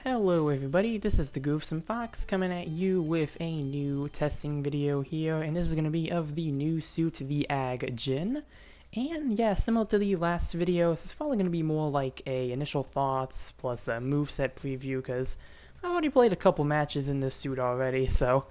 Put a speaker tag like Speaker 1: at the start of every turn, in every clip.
Speaker 1: Hello everybody, this is the Goofsome Fox coming at you with a new testing video here, and this is going to be of the new suit, the Aggjin. And yeah, similar to the last video, this is probably going to be more like a initial thoughts plus a moveset preview, because I've already played a couple matches in this suit already, so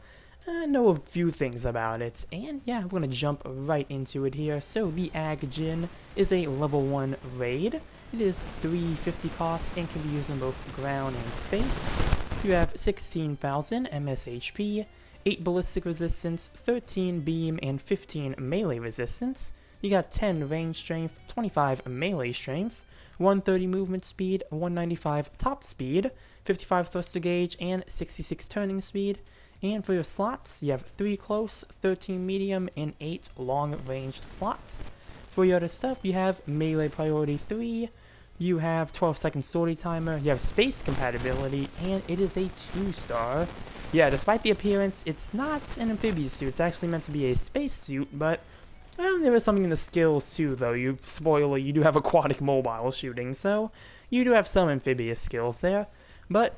Speaker 1: I know a few things about it. And yeah, we're going to jump right into it here. So the Aggjin is a level 1 raid. It is 350 cost and can be used on both ground and space. You have 16,000 MSHP, 8 ballistic resistance, 13 beam, and 15 melee resistance. You got 10 range strength, 25 melee strength, 130 movement speed, 195 top speed, 55 thruster gauge, and 66 turning speed. And for your slots, you have 3 close, 13 medium, and 8 long range slots. For your other stuff, you have melee priority 3, you have 12-second sortie timer, you have space compatibility, and it is a 2-star. Yeah, despite the appearance, it's not an amphibious suit, it's actually meant to be a space suit, but well, there is something in the skills too, though. Spoiler, you do have aquatic mobile shooting, so you do have some amphibious skills there. But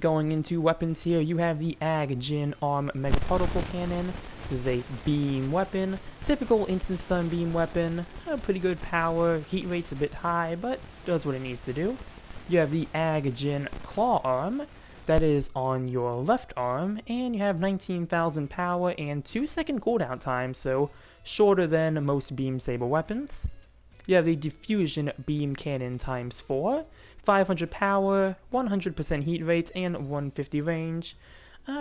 Speaker 1: going into weapons here, you have the Aggjin Arm Mega Particle Cannon. This is a beam weapon, typical instant stun beam weapon, pretty good power, heat rate's a bit high, but does what it needs to do. You have the Aggjin Claw Arm, that is on your left arm, and you have 19,000 power and 2-second cooldown time, so shorter than most beam saber weapons. You have the Diffusion Beam Cannon times 4, 500 power, 100% heat rate, and 150 range.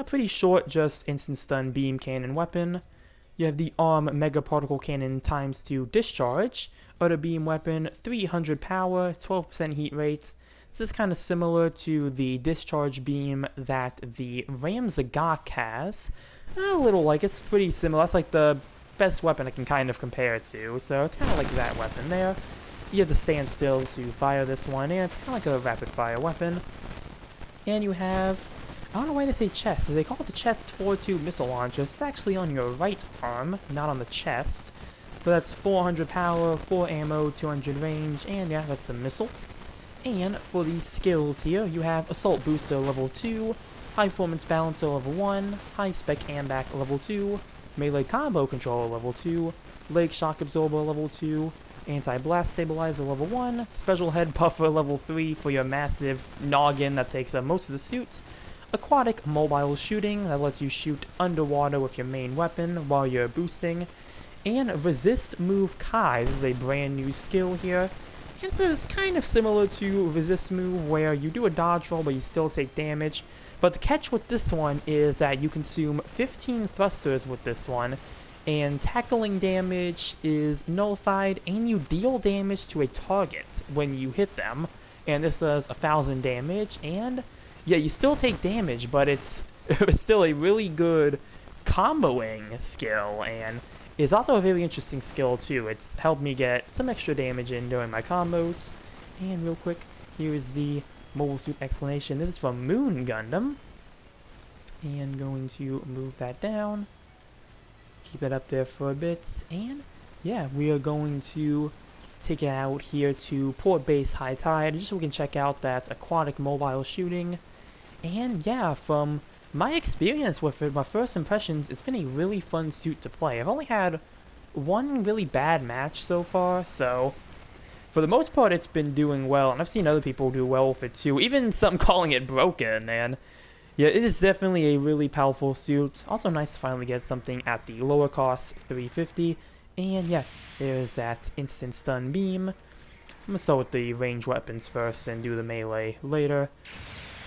Speaker 1: Pretty short, just instant stun beam cannon weapon. You have the Arm Mega Particle Cannon times 2 discharge, other beam weapon, 300 power, 12% heat rate. This is kind of similar to the discharge beam that the Ramzagak has. A little like, it's pretty similar. That's like the best weapon I can kind of compare it to, so it's kind of like that weapon there. You have to stand still to fire this one, and it's kind of like a rapid fire weapon. And you have, I don't know why they say chest. They call it the chest 4-2 missile launcher. It's actually on your right arm, not on the chest. But that's 400 power, 4 ammo, 200 range, and yeah, that's some missiles. And for the skills here, you have Assault Booster level 2, High Performance Balancer level 1, High Spec Ambac level 2, Melee Combo Controller level 2, Leg Shock Absorber level 2, Anti-Blast Stabilizer level 1, Special Head Puffer level 3 for your massive noggin that takes up most of the suit, Aquatic Mobile Shooting that lets you shoot underwater with your main weapon while you're boosting, and Resist Move Kai. This is a brand new skill here. And this is kind of similar to Resist Move, where you do a dodge roll but you still take damage. But the catch with this one is that you consume 15 thrusters with this one, and tackling damage is nullified, and you deal damage to a target when you hit them. And this does 1,000 damage, and yeah, you still take damage, but it's still a really good comboing skill, and it's also a very interesting skill too. It's helped me get some extra damage in during my combos. And real quick, here's the mobile suit explanation. This is from Moon Gundam. And going to move that down. Keep that up there for a bit. And yeah, we are going to take it out here to Port Base High Tide, just so we can check out that aquatic mobile shooting. And yeah, from my experience with it, my first impressions, it's been a really fun suit to play. I've only had one really bad match so far, so for the most part it's been doing well, and I've seen other people do well with it too, even some calling it broken, and yeah, it is definitely a really powerful suit. Also nice to finally get something at the lower cost, 350, and yeah, there's that instant stun beam. I'm gonna start with the range weapons first and do the melee later.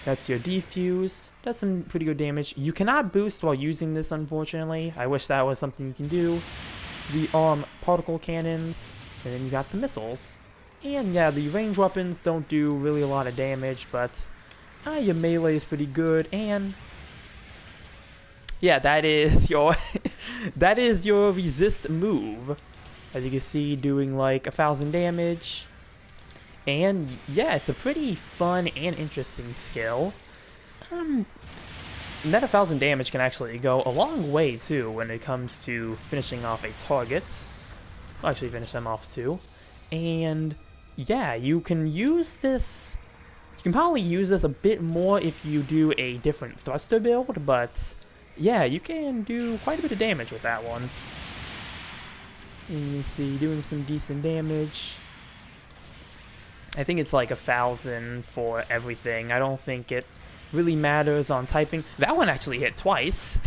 Speaker 1: That's your defuse. Does some pretty good damage. You cannot boost while using this, unfortunately. I wish that was something you can do. The arm particle cannons, and then you got the missiles. And yeah, the range weapons don't do really a lot of damage, but your melee is pretty good. And yeah, that is your that is your resist move. As you can see, doing like 1,000 damage. And yeah, it's a pretty fun and interesting skill. That 1,000 damage can actually go a long way too when it comes to finishing off a target. I'll actually finish them off too. And yeah, you can use this You can probably use this a bit more if you do a different thruster build, but yeah, you can do quite a bit of damage with that one. And you see, doing some decent damage. I think it's like 1,000 for everything. I don't think it really matters on typing. That one actually hit twice.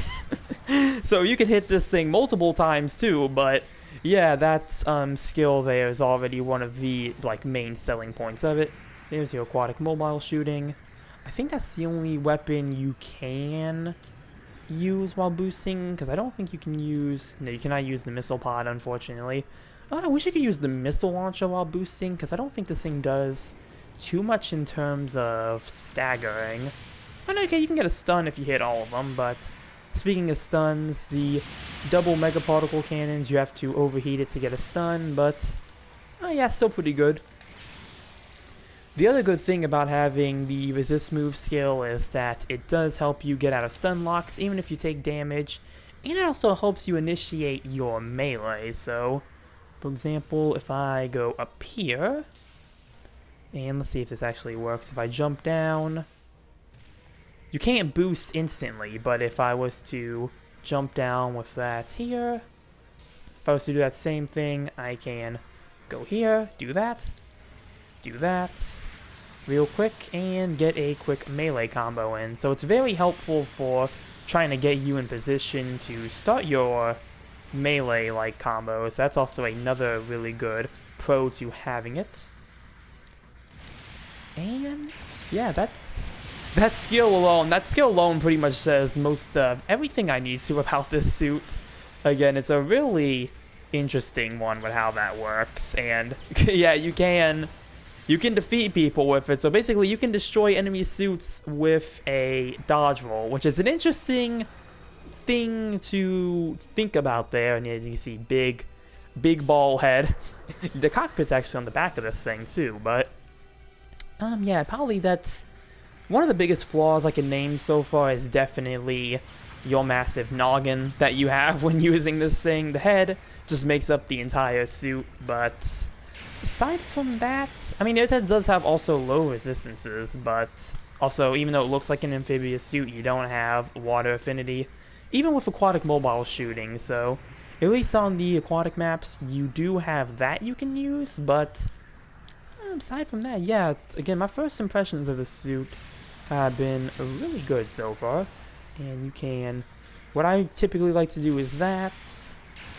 Speaker 1: So you can hit this thing multiple times too, but yeah, that skill there is already one of the like main selling points of it. There's your aquatic mobile shooting. I think that's the only weapon you can use while boosting, because I don't think you can use... No, you cannot use the missile pod, unfortunately. Oh, I wish you could use the missile launcher while boosting, because I don't think this thing does too much in terms of staggering. And okay, you can get a stun if you hit all of them, but speaking of stuns, the double mega particle cannons, you have to overheat it to get a stun, but oh yeah, still pretty good. The other good thing about having the resist move skill is that it does help you get out of stun locks even if you take damage, and it also helps you initiate your melee. So, for example, if I go up here, and let's see if this actually works. If I jump down, you can't boost instantly, but if I was to jump down with that here, if I was to do that same thing, I can go here, do that, real quick, and get a quick melee combo in. So it's very helpful for trying to get you in position to start your melee-like combos. That's also another really good pro to having it. And yeah, that skill alone pretty much says most of everything I need to about this suit. Again, it's a really interesting one with how that works, and yeah, you can defeat people with it. So basically, you can destroy enemy suits with a dodge roll, which is an interesting thing to think about there. And as you can see, big ball head. The cockpit's actually on the back of this thing too, but yeah, probably that's one of the biggest flaws I can name so far is definitely your massive noggin that you have when using this thing. The head just makes up the entire suit, but aside from that, I mean, it does have also low resistances, but also, even though it looks like an amphibious suit, you don't have water affinity, even with aquatic mobile shooting. So at least on the aquatic maps, you do have that you can use, but aside from that, yeah, again, my first impressions of the suit have been really good so far. And you can, what I typically like to do is that,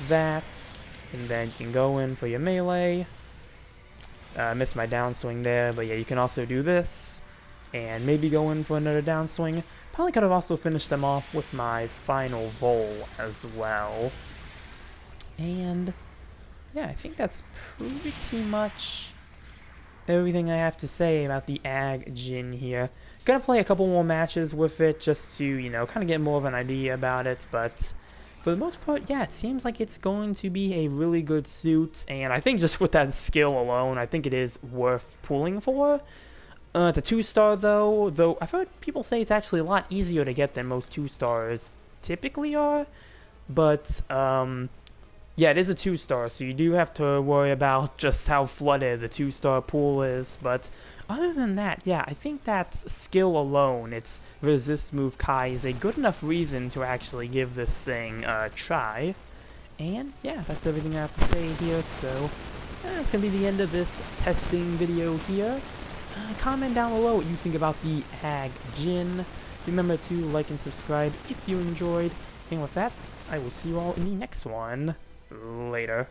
Speaker 1: and then you can go in for your melee. Missed my downswing there, but yeah, you can also do this, and maybe go in for another downswing. Probably could have also finished them off with my final roll as well. And yeah, I think that's pretty much everything I have to say about the Aggjin here. Gonna play a couple more matches with it just to, you know, kind of get more of an idea about it, but for the most part, yeah, it seems like it's going to be a really good suit, and I think just with that skill alone, I think it is worth pulling for. It's a 2-star though I've heard people say it's actually a lot easier to get than most 2-stars typically are, but yeah, it is a 2-star, so you do have to worry about just how flooded the 2-star pool is, but other than that, yeah, I think that skill alone, its resist move Kai, is a good enough reason to actually give this thing a try. And yeah, that's everything I have to say here, so that's going to be the end of this testing video here. Comment down below what you think about the Aggjin. Remember to like and subscribe if you enjoyed, and with that, I will see you all in the next one. Later.